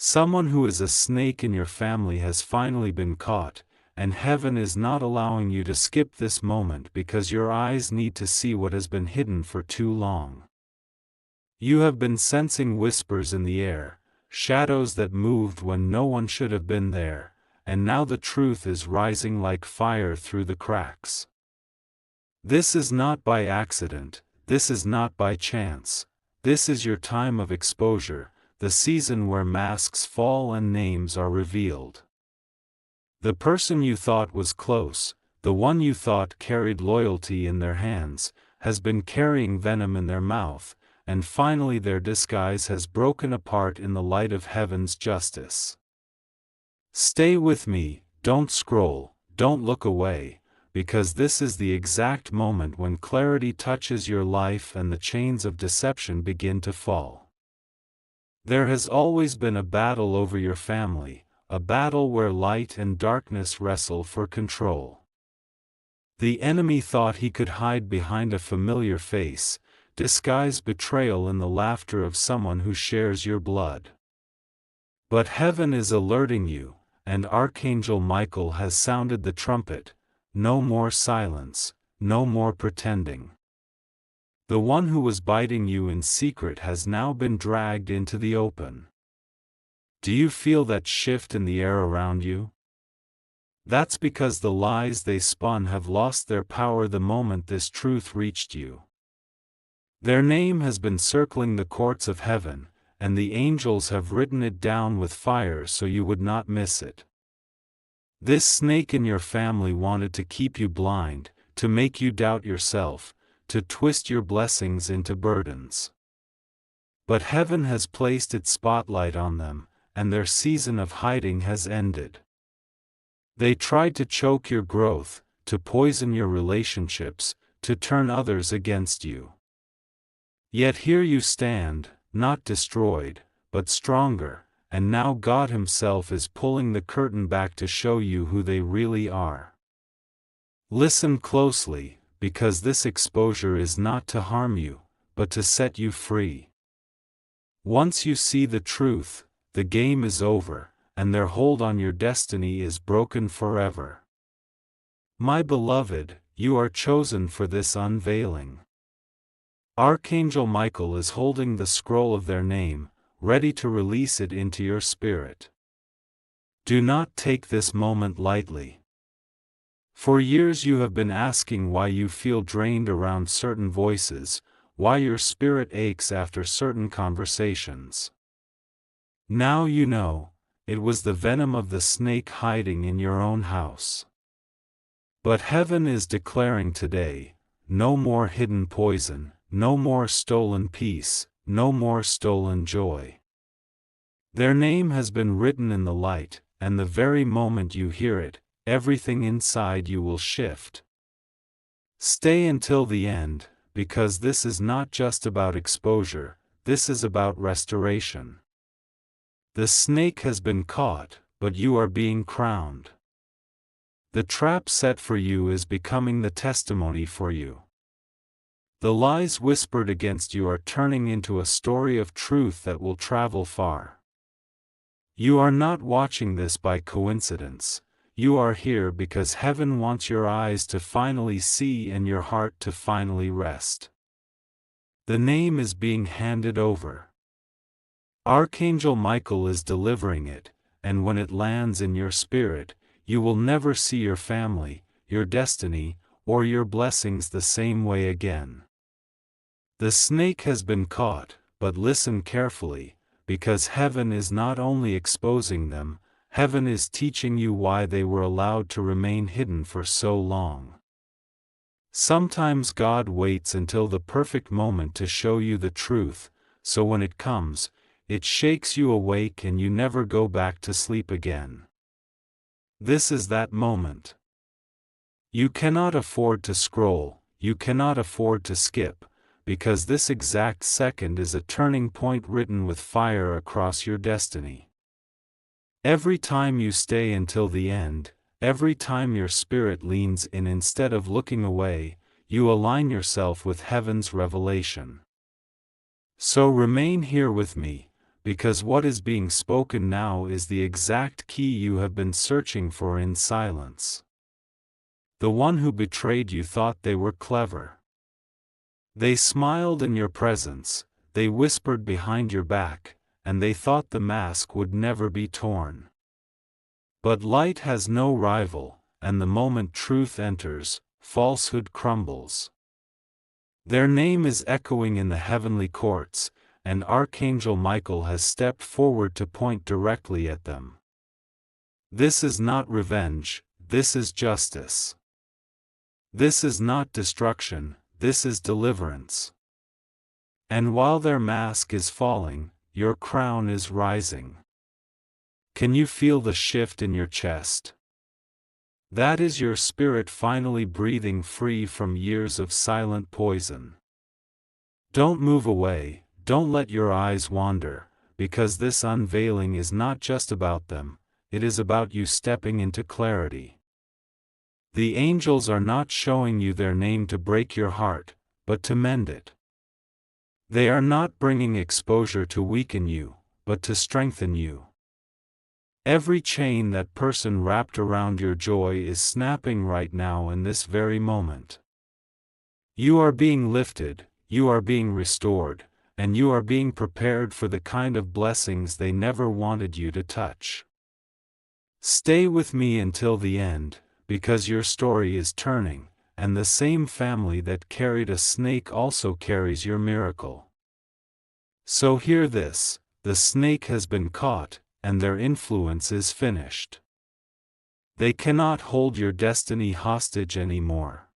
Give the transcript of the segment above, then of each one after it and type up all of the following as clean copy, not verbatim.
Someone who is a snake in your family has finally been caught, and heaven is not allowing you to skip this moment because your eyes need to see what has been hidden for too long. You have been sensing whispers in the air, shadows that moved when no one should have been there, and now the truth is rising like fire through the cracks. This is not by accident, this is not by chance, this is your time of exposure, the season where masks fall and names are revealed. The person you thought was close, the one you thought carried loyalty in their hands, has been carrying venom in their mouth, and finally their disguise has broken apart in the light of heaven's justice. Stay with me, don't scroll, don't look away, because this is the exact moment when clarity touches your life and the chains of deception begin to fall. There has always been a battle over your family, a battle where light and darkness wrestle for control. The enemy thought he could hide behind a familiar face, disguise betrayal in the laughter of someone who shares your blood. But heaven is alerting you, and Archangel Michael has sounded the trumpet. No more silence, no more pretending. The one who was biting you in secret has now been dragged into the open. Do you feel that shift in the air around you? That's because the lies they spun have lost their power the moment this truth reached you. Their name has been circling the courts of heaven, and the angels have written it down with fire so you would not miss it. This snake in your family wanted to keep you blind, to make you doubt yourself, to twist your blessings into burdens. But heaven has placed its spotlight on them, and their season of hiding has ended. They tried to choke your growth, to poison your relationships, to turn others against you. Yet here you stand, not destroyed, but stronger, and now God Himself is pulling the curtain back to show you who they really are. Listen closely, because this exposure is not to harm you, but to set you free. Once you see the truth, the game is over, and their hold on your destiny is broken forever. My beloved, you are chosen for this unveiling. Archangel Michael is holding the scroll of their name, ready to release it into your spirit. Do not take this moment lightly. For years you have been asking why you feel drained around certain voices, why your spirit aches after certain conversations. Now you know, it was the venom of the snake hiding in your own house. But heaven is declaring today, no more hidden poison, no more stolen peace, no more stolen joy. Their name has been written in the light, and the very moment you hear it, everything inside you will shift. Stay until the end, because this is not just about exposure, this is about restoration. The snake has been caught, but you are being crowned. The trap set for you is becoming the testimony for you. The lies whispered against you are turning into a story of truth that will travel far. You are not watching this by coincidence. You are here because heaven wants your eyes to finally see and your heart to finally rest. The name is being handed over. Archangel Michael is delivering it, and when it lands in your spirit, you will never see your family, your destiny, or your blessings the same way again. The snake has been caught, but listen carefully, because heaven is not only exposing them, heaven is teaching you why they were allowed to remain hidden for so long. Sometimes God waits until the perfect moment to show you the truth, so when it comes, it shakes you awake and you never go back to sleep again. This is that moment. You cannot afford to scroll, you cannot afford to skip, because this exact second is a turning point written with fire across your destiny. Every time you stay until the end, every time your spirit leans in instead of looking away, you align yourself with heaven's revelation. So remain here with me, because what is being spoken now is the exact key you have been searching for in silence. The one who betrayed you thought they were clever. They smiled in your presence, they whispered behind your back, and they thought the mask would never be torn. But light has no rival, and the moment truth enters, falsehood crumbles. Their name is echoing in the heavenly courts, and Archangel Michael has stepped forward to point directly at them. This is not revenge, this is justice. This is not destruction, this is deliverance. And while their mask is falling, your crown is rising. Can you feel the shift in your chest? That is your spirit finally breathing free from years of silent poison. Don't move away, don't let your eyes wander, because this unveiling is not just about them, it is about you stepping into clarity. The angels are not showing you their name to break your heart, but to mend it. They are not bringing exposure to weaken you, but to strengthen you. Every chain that person wrapped around your joy is snapping right now in this very moment. You are being lifted, you are being restored, and you are being prepared for the kind of blessings they never wanted you to touch. Stay with me until the end, because your story is turning, and the same family that carried a snake also carries your miracle. So hear this, the snake has been caught, and their influence is finished. They cannot hold your destiny hostage anymore.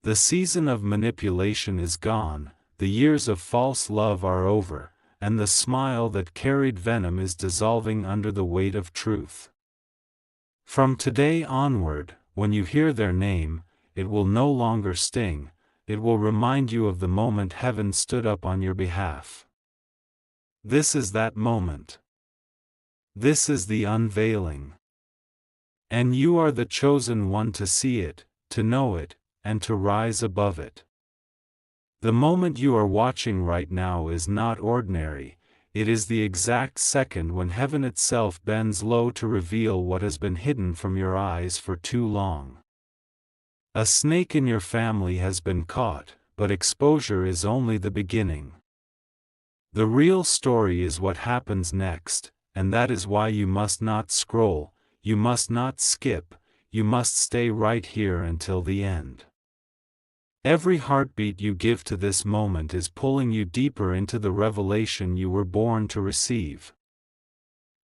The season of manipulation is gone, the years of false love are over, and the smile that carried venom is dissolving under the weight of truth. From today onward, when you hear their name, it will no longer sting, it will remind you of the moment heaven stood up on your behalf. This is that moment. This is the unveiling. And you are the chosen one to see it, to know it, and to rise above it. The moment you are watching right now is not ordinary, it is the exact second when heaven itself bends low to reveal what has been hidden from your eyes for too long. A snake in your family has been caught, but exposure is only the beginning. The real story is what happens next, and that is why you must not scroll, you must not skip, you must stay right here until the end. Every heartbeat you give to this moment is pulling you deeper into the revelation you were born to receive.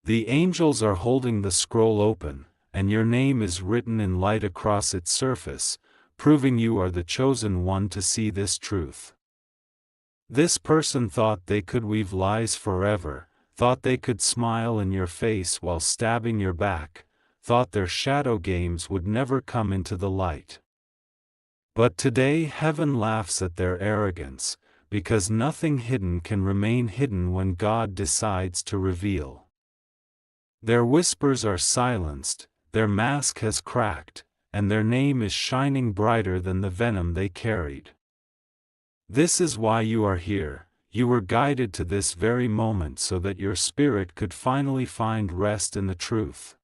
The angels are holding the scroll open, and your name is written in light across its surface, proving you are the chosen one to see this truth. This person thought they could weave lies forever, thought they could smile in your face while stabbing your back, thought their shadow games would never come into the light. But today heaven laughs at their arrogance, because nothing hidden can remain hidden when God decides to reveal. Their whispers are silenced, their mask has cracked, and their name is shining brighter than the venom they carried. This is why you are here. You were guided to this very moment so that your spirit could finally find rest in the truth.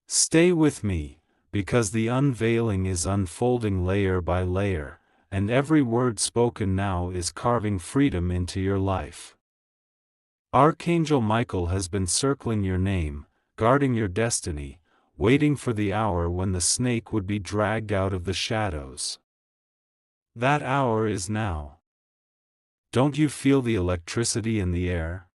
Stay with me, because the unveiling is unfolding layer by layer, and every word spoken now is carving freedom into your life. Archangel Michael has been circling your name, guarding your destiny, waiting for the hour when the snake would be dragged out of the shadows. That hour is now. Don't you feel the electricity in the air?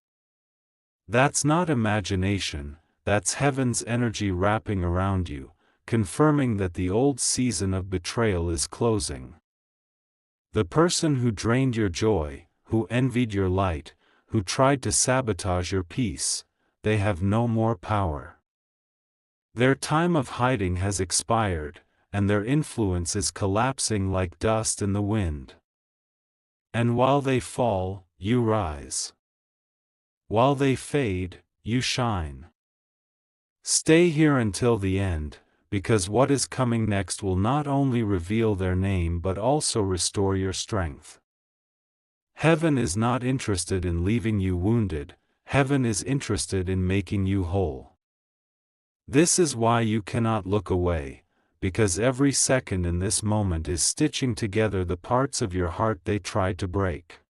That's not imagination, that's heaven's energy wrapping around you, confirming that the old season of betrayal is closing. The person who drained your joy, who envied your light, who tried to sabotage your peace, they have no more power. Their time of hiding has expired, and their influence is collapsing like dust in the wind. And while they fall, you rise. While they fade, you shine. Stay here until the end, because what is coming next will not only reveal their name but also restore your strength. Heaven is not interested in leaving you wounded, heaven is interested in making you whole. This is why you cannot look away, because every second in this moment is stitching together the parts of your heart they tried to break.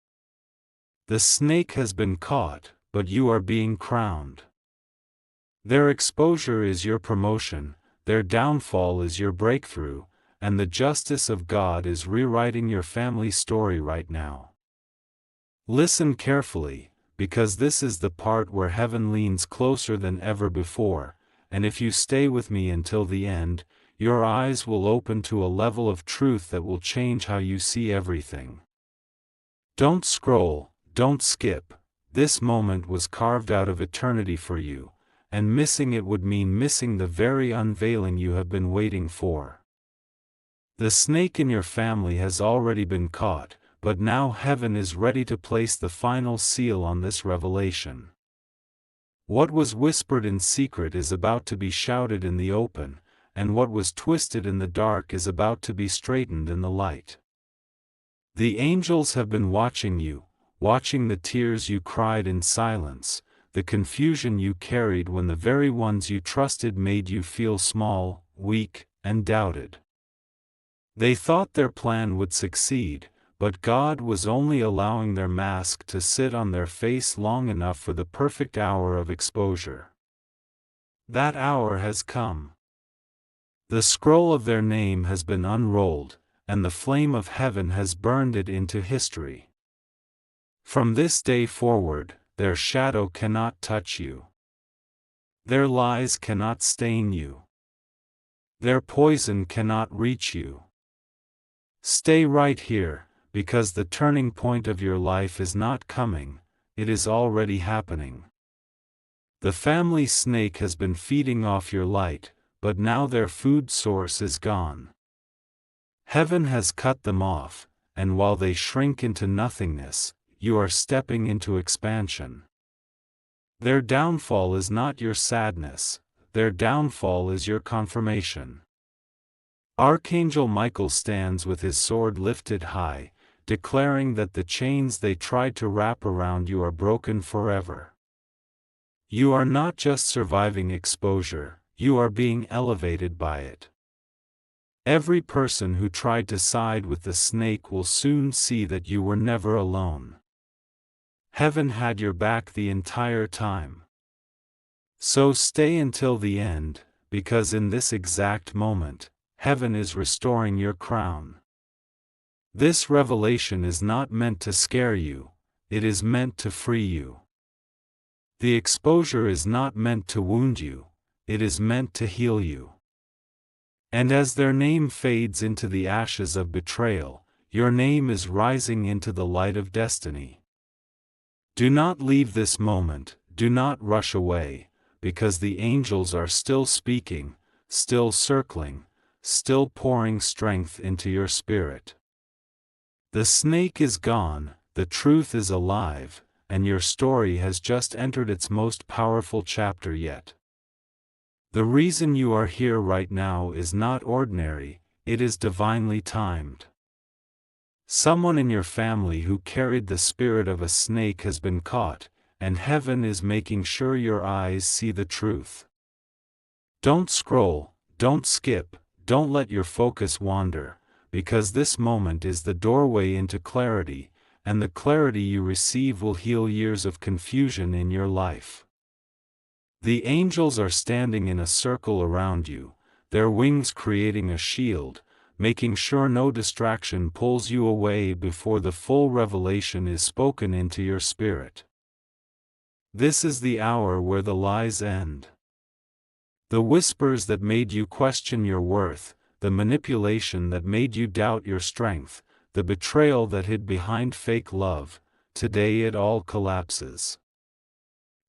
The snake has been caught, but you are being crowned. Their exposure is your promotion, their downfall is your breakthrough, and the justice of God is rewriting your family story right now. Listen carefully, because this is the part where heaven leans closer than ever before, and if you stay with me until the end, your eyes will open to a level of truth that will change how you see everything. Don't scroll, don't skip. This moment was carved out of eternity for you, and missing it would mean missing the very unveiling you have been waiting for. The snake in your family has already been caught, but now heaven is ready to place the final seal on this revelation. What was whispered in secret is about to be shouted in the open, and what was twisted in the dark is about to be straightened in the light. The angels have been watching you, watching the tears you cried in silence, the confusion you carried when the very ones you trusted made you feel small, weak, and doubted. They thought their plan would succeed, but God was only allowing their mask to sit on their face long enough for the perfect hour of exposure. That hour has come. The scroll of their name has been unrolled, and the flame of heaven has burned it into history. From this day forward, their shadow cannot touch you. Their lies cannot stain you. Their poison cannot reach you. Stay right here, because the turning point of your life is not coming, it is already happening. The family snake has been feeding off your light, but now their food source is gone. Heaven has cut them off, and while they shrink into nothingness, you are stepping into expansion. Their downfall is not your sadness, their downfall is your confirmation. Archangel Michael stands with his sword lifted high, declaring that the chains they tried to wrap around you are broken forever. You are not just surviving exposure, you are being elevated by it. Every person who tried to side with the snake will soon see that you were never alone. Heaven had your back the entire time. So stay until the end, because in this exact moment, heaven is restoring your crown. This revelation is not meant to scare you, it is meant to free you. The exposure is not meant to wound you, it is meant to heal you. And as their name fades into the ashes of betrayal, your name is rising into the light of destiny. Do not leave this moment, do not rush away, because the angels are still speaking, still circling, still pouring strength into your spirit. The snake is gone, the truth is alive, and your story has just entered its most powerful chapter yet. The reason you are here right now is not ordinary, it is divinely timed. Someone in your family who carried the spirit of a snake has been caught, and heaven is making sure your eyes see the truth. Don't scroll, don't skip, don't let your focus wander, because this moment is the doorway into clarity, and the clarity you receive will heal years of confusion in your life. The angels are standing in a circle around you, their wings creating a shield, making sure no distraction pulls you away before the full revelation is spoken into your spirit. This is the hour where the lies end. The whispers that made you question your worth, the manipulation that made you doubt your strength, the betrayal that hid behind fake love, today it all collapses.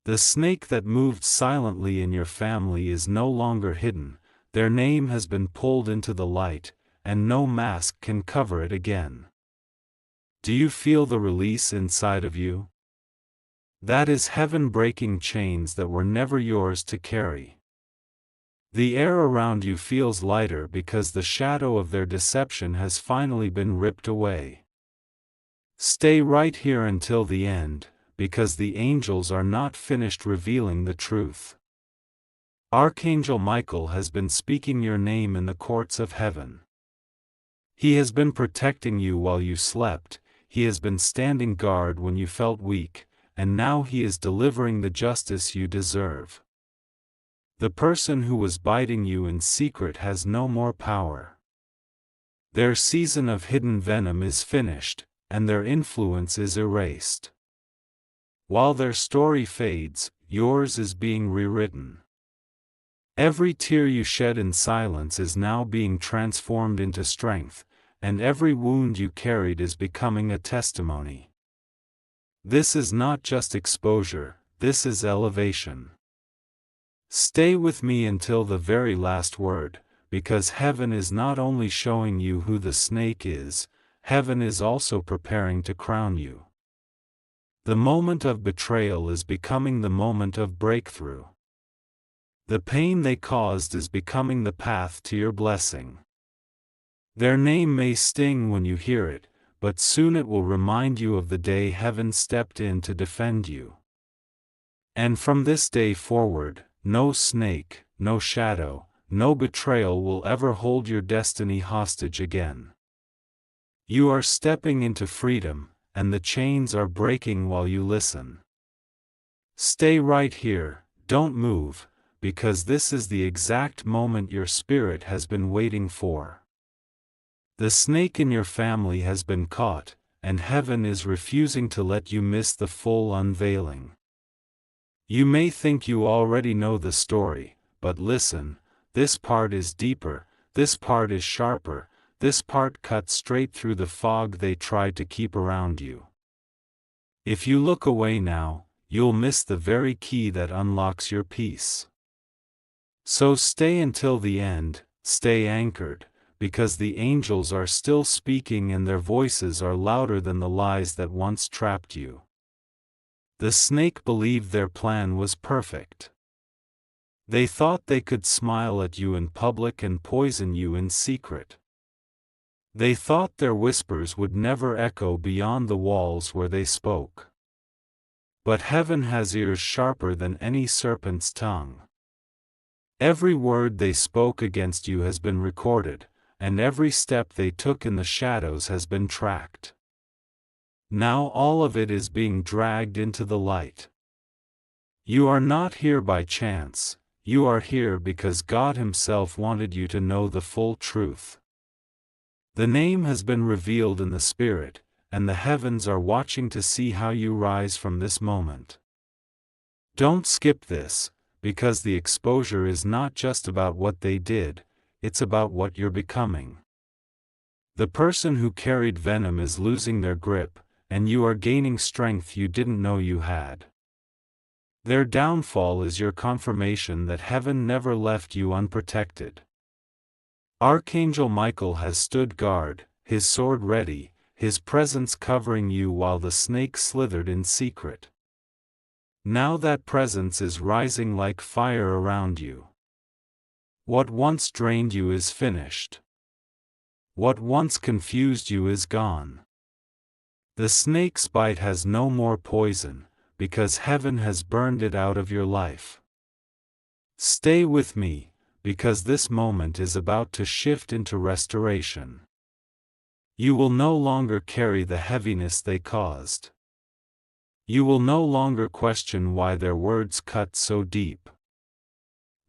The snake that moved silently in your family is no longer hidden, their name has been pulled into the light, and no mask can cover it again. Do you feel the release inside of you? That is heaven breaking chains that were never yours to carry. The air around you feels lighter because the shadow of their deception has finally been ripped away. Stay right here until the end, because the angels are not finished revealing the truth. Archangel Michael has been speaking your name in the courts of heaven. He has been protecting you while you slept, he has been standing guard when you felt weak, and now he is delivering the justice you deserve. The person who was biting you in secret has no more power. Their season of hidden venom is finished, and their influence is erased. While their story fades, yours is being rewritten. Every tear you shed in silence is now being transformed into strength, and every wound you carried is becoming a testimony. This is not just exposure, this is elevation. Stay with me until the very last word, because heaven is not only showing you who the snake is, heaven is also preparing to crown you. The moment of betrayal is becoming the moment of breakthrough. The pain they caused is becoming the path to your blessing. Their name may sting when you hear it, but soon it will remind you of the day heaven stepped in to defend you. And from this day forward, no snake, no shadow, no betrayal will ever hold your destiny hostage again. You are stepping into freedom, and the chains are breaking while you listen. Stay right here, don't move, because this is the exact moment your spirit has been waiting for. The snake in your family has been caught, and heaven is refusing to let you miss the full unveiling. You may think you already know the story, but listen, this part is deeper, this part is sharper, this part cuts straight through the fog they tried to keep around you. If you look away now, you'll miss the very key that unlocks your peace. So stay until the end, stay anchored, because the angels are still speaking and their voices are louder than the lies that once trapped you. The snake believed their plan was perfect. They thought they could smile at you in public and poison you in secret. They thought their whispers would never echo beyond the walls where they spoke. But heaven has ears sharper than any serpent's tongue. Every word they spoke against you has been recorded, and every step they took in the shadows has been tracked. Now all of it is being dragged into the light. You are not here by chance, you are here because God Himself wanted you to know the full truth. The name has been revealed in the Spirit, and the heavens are watching to see how you rise from this moment. Don't skip this, because the exposure is not just about what they did, it's about what you're becoming. The person who carried venom is losing their grip, and you are gaining strength you didn't know you had. Their downfall is your confirmation that heaven never left you unprotected. Archangel Michael has stood guard, his sword ready, his presence covering you while the snake slithered in secret. Now that presence is rising like fire around you. What once drained you is finished. What once confused you is gone. The snake's bite has no more poison, because heaven has burned it out of your life. Stay with me, because this moment is about to shift into restoration. You will no longer carry the heaviness they caused. You will no longer question why their words cut so deep.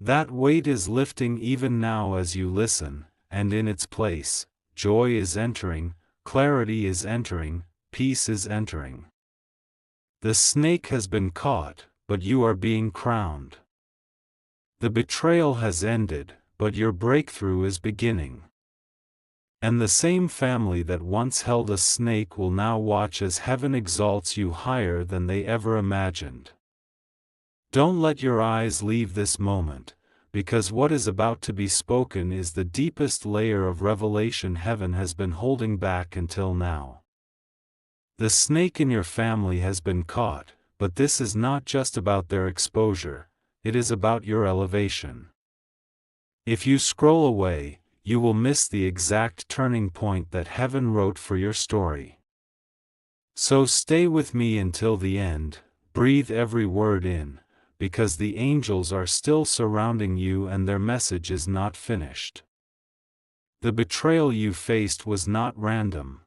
That weight is lifting even now as you listen, and in its place, joy is entering, clarity is entering, peace is entering. The snake has been caught, but you are being crowned. The betrayal has ended, but your breakthrough is beginning. And the same family that once held a snake will now watch as heaven exalts you higher than they ever imagined. Don't let your eyes leave this moment, because what is about to be spoken is the deepest layer of revelation heaven has been holding back until now. The snake in your family has been caught, but this is not just about their exposure, it is about your elevation. If you scroll away, you will miss the exact turning point that heaven wrote for your story. So stay with me until the end, breathe every word in, because the angels are still surrounding you and their message is not finished. The betrayal you faced was not random.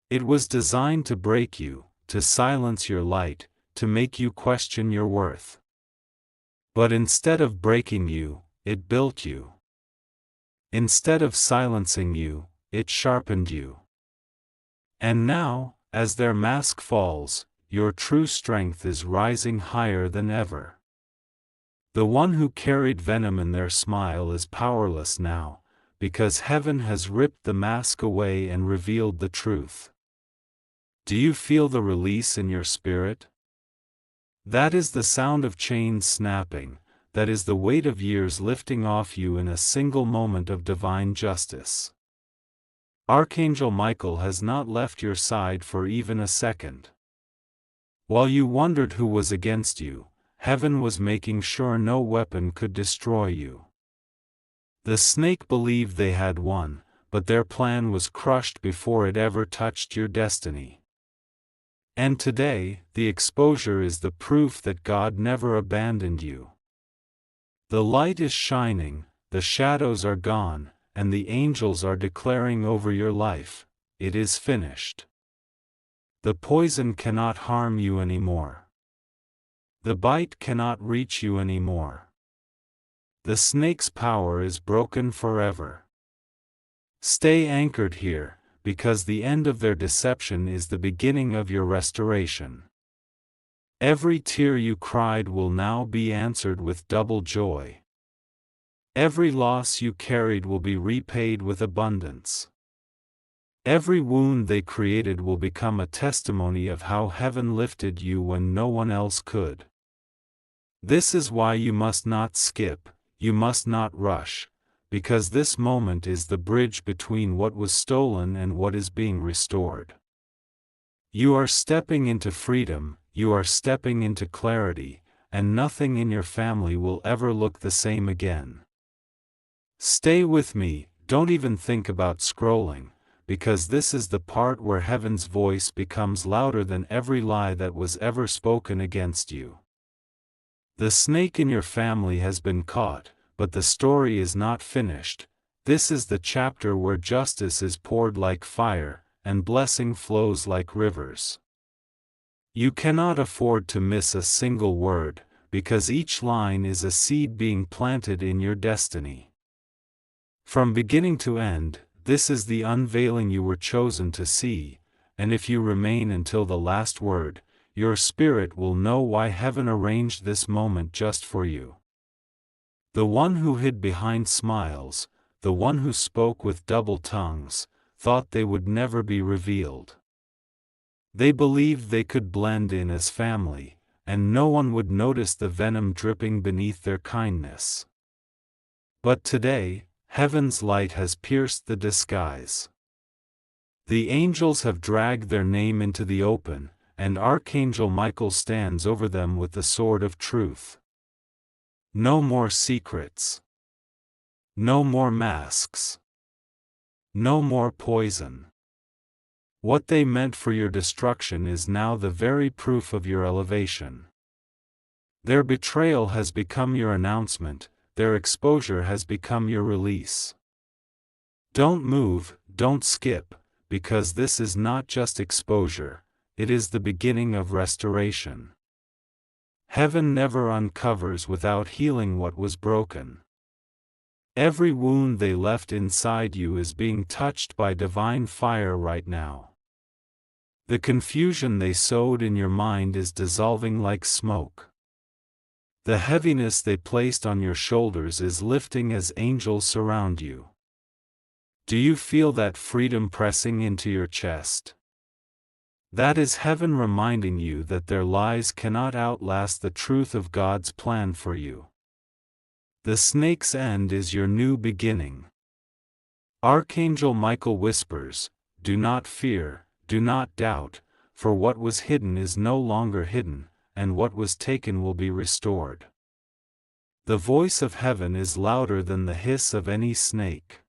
It was designed to break you, to silence your light, to make you question your worth. But instead of breaking you, it built you. Instead of silencing you, it sharpened you. And now, as their mask falls, your true strength is rising higher than ever. The one who carried venom in their smile is powerless now, because heaven has ripped the mask away and revealed the truth. Do you feel the release in your spirit? That is the sound of chains snapping, that is the weight of years lifting off you in a single moment of divine justice. Archangel Michael has not left your side for even a second. While you wondered who was against you, heaven was making sure no weapon could destroy you. The snake believed they had won, but their plan was crushed before it ever touched your destiny. And today, the exposure is the proof that God never abandoned you. The light is shining, the shadows are gone, and the angels are declaring over your life, it is finished. The poison cannot harm you anymore. The bite cannot reach you anymore. The snake's power is broken forever. Stay anchored here, because the end of their deception is the beginning of your restoration. Every tear you cried will now be answered with double joy. Every loss you carried will be repaid with abundance. Every wound they created will become a testimony of how heaven lifted you when no one else could. This is why you must not skip, you must not rush, because this moment is the bridge between what was stolen and what is being restored. You are stepping into freedom, you are stepping into clarity, and nothing in your family will ever look the same again. Stay with me, don't even think about scrolling, because this is the part where heaven's voice becomes louder than every lie that was ever spoken against you. The snake in your family has been caught, but the story is not finished. This is the chapter where justice is poured like fire, and blessing flows like rivers. You cannot afford to miss a single word, because each line is a seed being planted in your destiny. From beginning to end, this is the unveiling you were chosen to see, and if you remain until the last word, your spirit will know why heaven arranged this moment just for you. The one who hid behind smiles, the one who spoke with double tongues, thought they would never be revealed. They believed they could blend in as family, and no one would notice the venom dripping beneath their kindness. But today, heaven's light has pierced the disguise. The angels have dragged their name into the open, and Archangel Michael stands over them with the sword of truth. No more secrets. No more masks. No more poison. What they meant for your destruction is now the very proof of your elevation. Their betrayal has become your announcement, their exposure has become your release. Don't move, don't skip, because this is not just exposure, it is the beginning of restoration. Heaven never uncovers without healing what was broken. Every wound they left inside you is being touched by divine fire right now. The confusion they sowed in your mind is dissolving like smoke. The heaviness they placed on your shoulders is lifting as angels surround you. Do you feel that freedom pressing into your chest? That is heaven reminding you that their lies cannot outlast the truth of God's plan for you. The snake's end is your new beginning. Archangel Michael whispers, "Do not fear, do not doubt, for what was hidden is no longer hidden, and what was taken will be restored." The voice of heaven is louder than the hiss of any snake.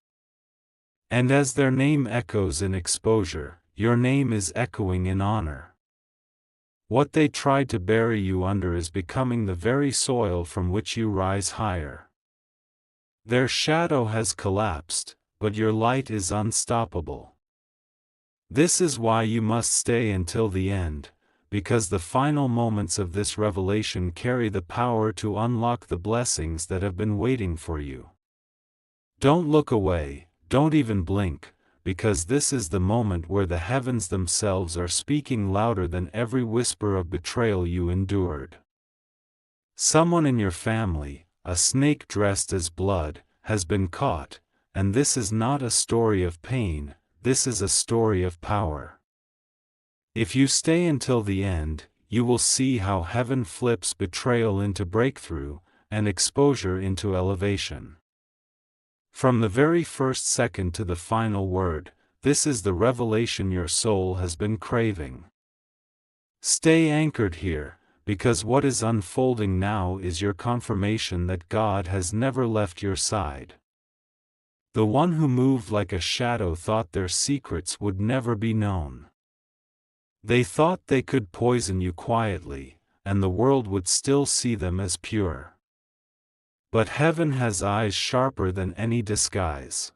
And as their name echoes in exposure, your name is echoing in honor. What they tried to bury you under is becoming the very soil from which you rise higher. Their shadow has collapsed, but your light is unstoppable. This is why you must stay until the end, because the final moments of this revelation carry the power to unlock the blessings that have been waiting for you. Don't look away, don't even blink, because this is the moment where the heavens themselves are speaking louder than every whisper of betrayal you endured. Someone in your family, a snake dressed as blood, has been caught, and this is not a story of pain, this is a story of power. If you stay until the end, you will see how heaven flips betrayal into breakthrough, and exposure into elevation. From the very first second to the final word, this is the revelation your soul has been craving. Stay anchored here, because what is unfolding now is your confirmation that God has never left your side. The one who moved like a shadow thought their secrets would never be known. They thought they could poison you quietly, and the world would still see them as pure. But heaven has eyes sharper than any disguise.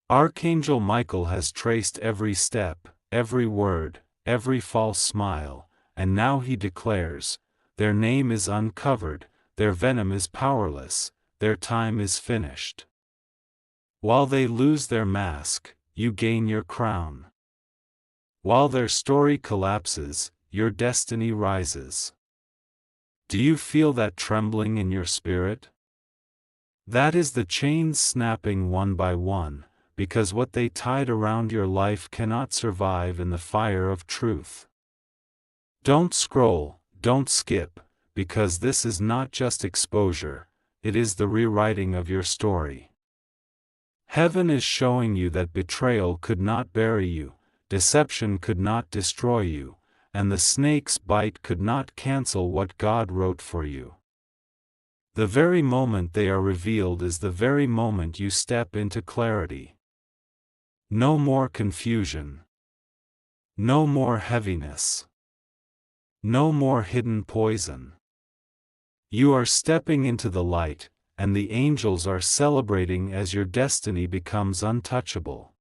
Archangel Michael has traced every step, every word, every false smile, and now he declares, their name is uncovered, their venom is powerless, their time is finished. While they lose their mask, you gain your crown. While their story collapses, your destiny rises. Do you feel that trembling in your spirit? That is the chains snapping one by one, because what they tied around your life cannot survive in the fire of truth. Don't scroll, don't skip, because this is not just exposure, it is the rewriting of your story. Heaven is showing you that betrayal could not bury you, deception could not destroy you, and the snake's bite could not cancel what God wrote for you. The very moment they are revealed is the very moment you step into clarity. No more confusion. No more heaviness. No more hidden poison. You are stepping into the light, and the angels are celebrating as your destiny becomes untouchable.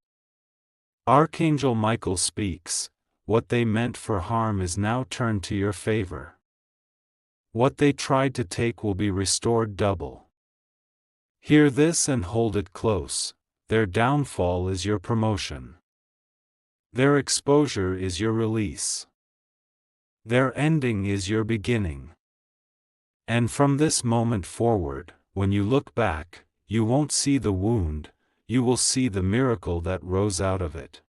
Archangel Michael speaks, what they meant for harm is now turned to your favor. What they tried to take will be restored double. Hear this and hold it close, their downfall is your promotion. Their exposure is your release. Their ending is your beginning. And from this moment forward, when you look back, you won't see the wound, you will see the miracle that rose out of it.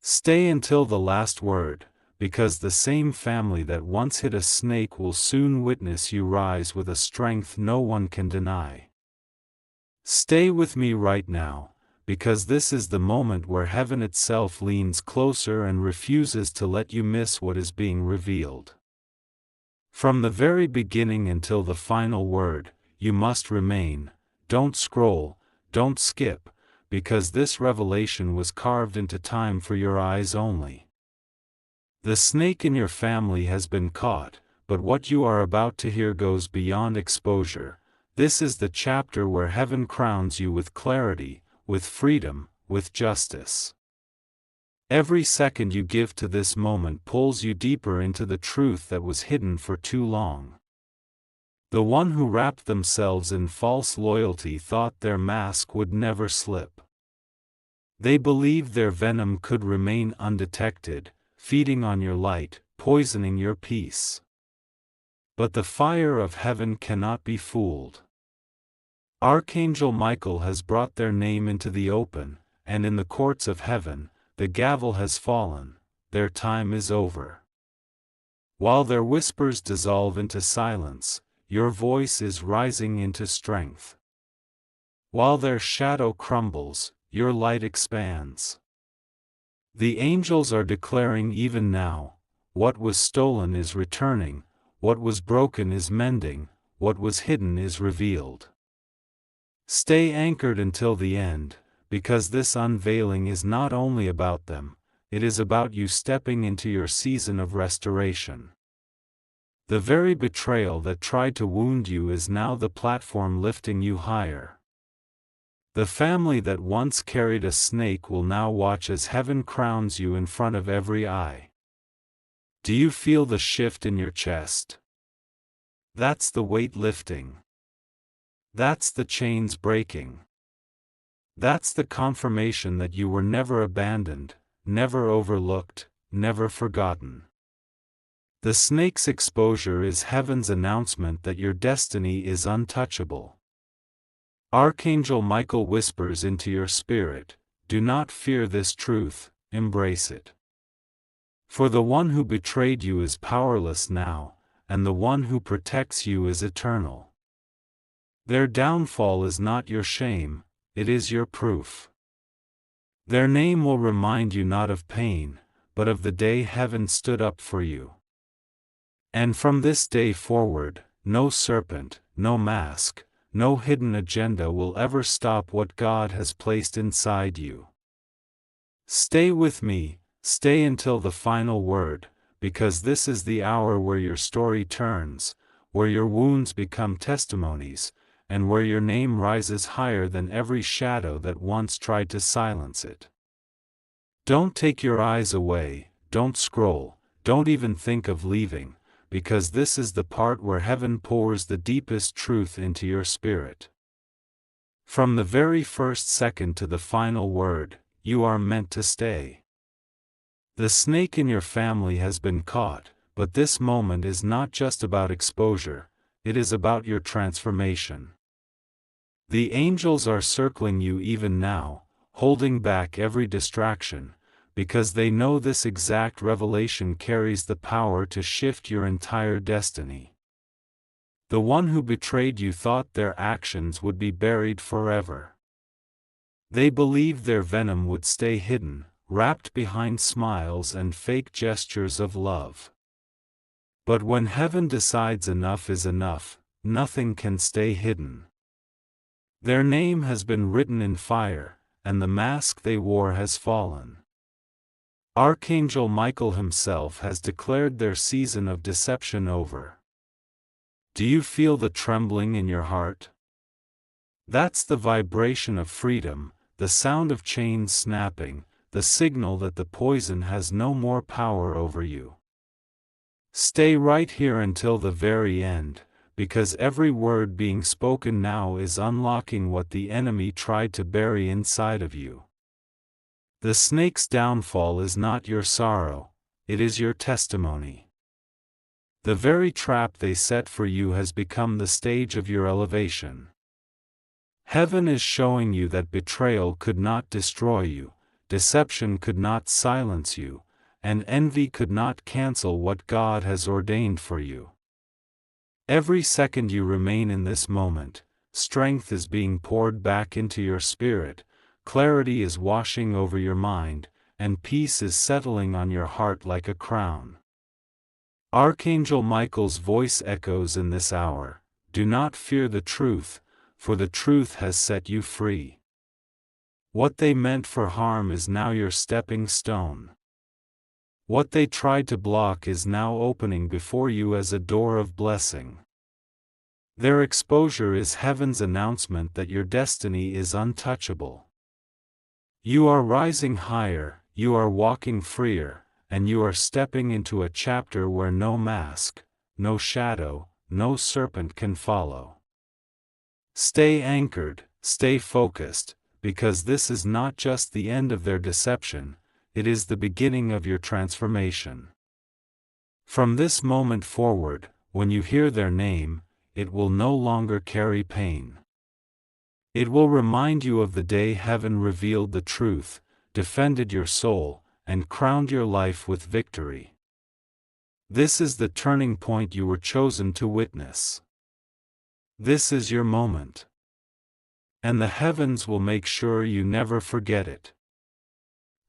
Stay until the last word, because the same family that once hid a snake will soon witness you rise with a strength no one can deny. Stay with me right now, because this is the moment where heaven itself leans closer and refuses to let you miss what is being revealed. From the very beginning until the final word, you must remain, don't scroll, don't skip, because this revelation was carved into time for your eyes only. The snake in your family has been caught, but what you are about to hear goes beyond exposure. This is the chapter where heaven crowns you with clarity, with freedom, with justice. Every second you give to this moment pulls you deeper into the truth that was hidden for too long. The one who wrapped themselves in false loyalty thought their mask would never slip. They believed their venom could remain undetected, feeding on your light, poisoning your peace. But the fire of heaven cannot be fooled. Archangel Michael has brought their name into the open, and in the courts of heaven, the gavel has fallen, their time is over. While their whispers dissolve into silence, your voice is rising into strength. While their shadow crumbles, your light expands. The angels are declaring even now, what was stolen is returning, what was broken is mending, what was hidden is revealed. Stay anchored until the end, because this unveiling is not only about them, it is about you stepping into your season of restoration. The very betrayal that tried to wound you is now the platform lifting you higher. The family that once carried a snake will now watch as heaven crowns you in front of every eye. Do you feel the shift in your chest? That's the weight lifting. That's the chains breaking. That's the confirmation that you were never abandoned, never overlooked, never forgotten. The snake's exposure is heaven's announcement that your destiny is untouchable. Archangel Michael whispers into your spirit, "Do not fear this truth, embrace it. For the one who betrayed you is powerless now, and the one who protects you is eternal. Their downfall is not your shame, it is your proof. Their name will remind you not of pain, but of the day heaven stood up for you. And from this day forward, no serpent, no mask, no hidden agenda will ever stop what God has placed inside you. Stay with me, stay until the final word, because this is the hour where your story turns, where your wounds become testimonies, and where your name rises higher than every shadow that once tried to silence it. Don't take your eyes away, don't scroll, don't even think of leaving, because this is the part where heaven pours the deepest truth into your spirit. From the very first second to the final word, you are meant to stay. The snake in your family has been caught, but this moment is not just about exposure, it is about your transformation. The angels are circling you even now, holding back every distraction, because they know this exact revelation carries the power to shift your entire destiny. The one who betrayed you thought their actions would be buried forever. They believed their venom would stay hidden, wrapped behind smiles and fake gestures of love. But when heaven decides enough is enough, nothing can stay hidden. Their name has been written in fire, and the mask they wore has fallen. Archangel Michael himself has declared their season of deception over. Do you feel the trembling in your heart? That's the vibration of freedom, the sound of chains snapping, the signal that the poison has no more power over you. Stay right here until the very end, because every word being spoken now is unlocking what the enemy tried to bury inside of you. The snake's downfall is not your sorrow, it is your testimony. The very trap they set for you has become the stage of your elevation. Heaven is showing you that betrayal could not destroy you, deception could not silence you, and envy could not cancel what God has ordained for you. Every second you remain in this moment, strength is being poured back into your spirit, clarity is washing over your mind, and peace is settling on your heart like a crown. Archangel Michael's voice echoes in this hour, "Do not fear the truth, for the truth has set you free. What they meant for harm is now your stepping stone. What they tried to block is now opening before you as a door of blessing. Their exposure is heaven's announcement that your destiny is untouchable. You are rising higher, you are walking freer, and you are stepping into a chapter where no mask, no shadow, no serpent can follow. Stay anchored, stay focused, because this is not just the end of their deception, it is the beginning of your transformation. From this moment forward, when you hear their name, it will no longer carry pain. It will remind you of the day heaven revealed the truth, defended your soul, and crowned your life with victory. This is the turning point you were chosen to witness. This is your moment. And the heavens will make sure you never forget it.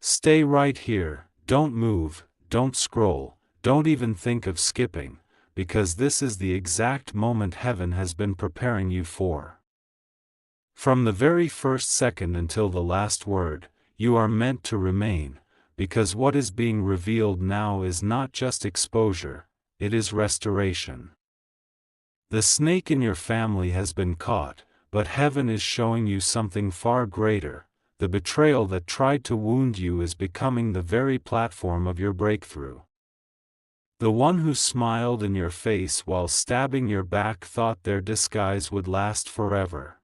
Stay right here, don't move, don't scroll, don't even think of skipping, because this is the exact moment heaven has been preparing you for. From the very first second until the last word, you are meant to remain, because what is being revealed now is not just exposure, it is restoration. The snake in your family has been caught, but heaven is showing you something far greater. The betrayal that tried to wound you is becoming the very platform of your breakthrough. The one who smiled in your face while stabbing your back thought their disguise would last forever.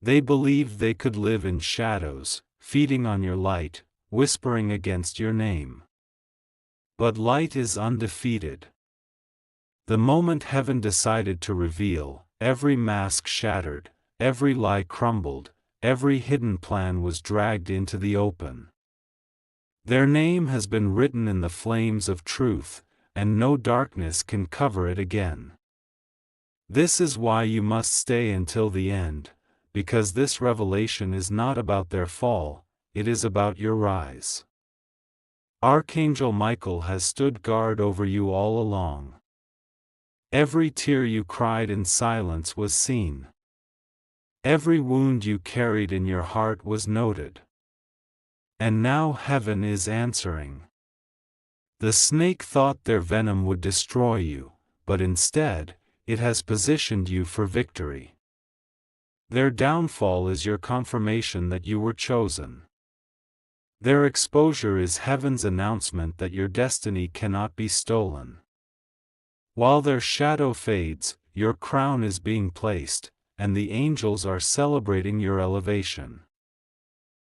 They believed they could live in shadows, feeding on your light, whispering against your name. But light is undefeated. The moment heaven decided to reveal, every mask shattered, every lie crumbled, every hidden plan was dragged into the open. Their name has been written in the flames of truth, and no darkness can cover it again. This is why you must stay until the end, because this revelation is not about their fall, it is about your rise. Archangel Michael has stood guard over you all along. Every tear you cried in silence was seen. Every wound you carried in your heart was noted. And now heaven is answering. The snake thought their venom would destroy you, but instead, it has positioned you for victory. Their downfall is your confirmation that you were chosen. Their exposure is heaven's announcement that your destiny cannot be stolen. While their shadow fades, your crown is being placed, and the angels are celebrating your elevation.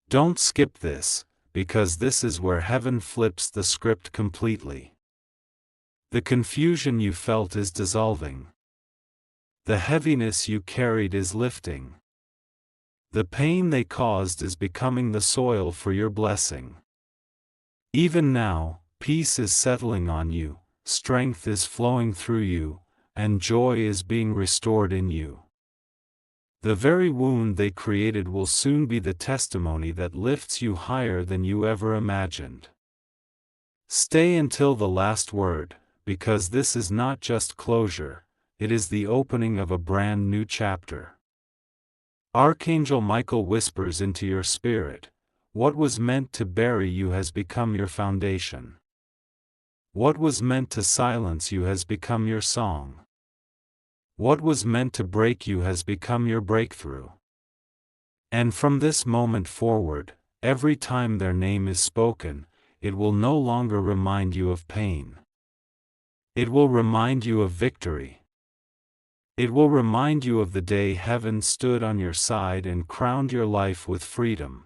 Don't skip this, because this is where heaven flips the script completely. The confusion you felt is dissolving. The heaviness you carried is lifting. The pain they caused is becoming the soil for your blessing. Even now, peace is settling on you, strength is flowing through you, and joy is being restored in you. The very wound they created will soon be the testimony that lifts you higher than you ever imagined. Stay until the last word, because this is not just closure, it is the opening of a brand new chapter. Archangel Michael whispers into your spirit, what was meant to bury you has become your foundation. What was meant to silence you has become your song. What was meant to break you has become your breakthrough. And from this moment forward, every time their name is spoken, it will no longer remind you of pain. It will remind you of victory. It will remind you of the day heaven stood on your side and crowned your life with freedom.